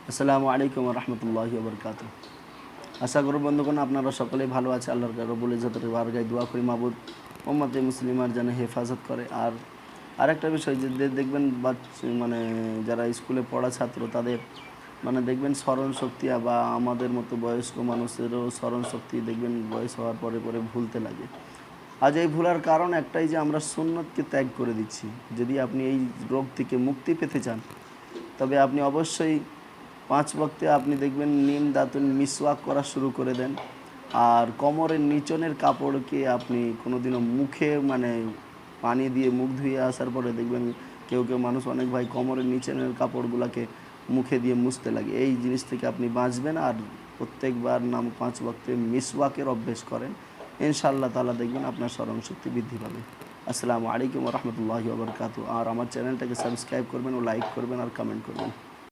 আসসালামু আলাইকুম রহমতুল্লাহি ওবরকাতুহ। আশা করি বন্ধুগণ আপনারা সকলেই ভালো আছে। আল্লাহর রব্বুল ইজ্জতের বারগায় দোয়া করি মাবুদ উম্মতে মুসলিমার যেন হেফাজত করে। আর আরেকটা বিষয় যে দেখবেন মানে যারা স্কুলে পড়া ছাত্র তাদের মানে দেখবেন স্মরণ শক্তি বা আমাদের মতো বয়স্ক মানুষেরও স্মরণ শক্তি দেখবেন বয়স হওয়ার পরে পরে ভুলতে লাগে। আজ এই ভুলার কারণ একটাই যে আমরা সুন্নতকে ত্যাগ করে দিচ্ছি। যদি আপনি এই রোগ থেকে মুক্তি পেতে চান তবে আপনি অবশ্যই 5 ওয়াক্তে আপনি দেখবেন নিম দাতুন মিসওয়াক করা শুরু করে দেন। আর কোমরের নিচনের কাপড়কে আপনি কোনোদিনও মুখে মানে পানি দিয়ে মুখ ধুয়ে আসার পরে দেখবেন কেউ কেউ মানুষ অনেক ভাই কোমরের নিচনের কাপড়গুলোকে মুখে দিয়ে মুছতে লাগে। এই জিনিস থেকে আপনি বাঁচবেন। আর প্রত্যেকবার 5 ওয়াক্তে মিসওয়াকের অভ্যেস করেন, ইনশাআল্লাহ তাআলা দেখবেন আপনার স্মরণশক্তি বৃদ্ধি পাবে। আসসালামু আলাইকুম রহমতুল্লাহি ওয়া বারাকাতুহু। আর আমার চ্যানেলটাকে সাবস্ক্রাইব করবেন ও লাইক করবেন আর কমেন্ট করবেন।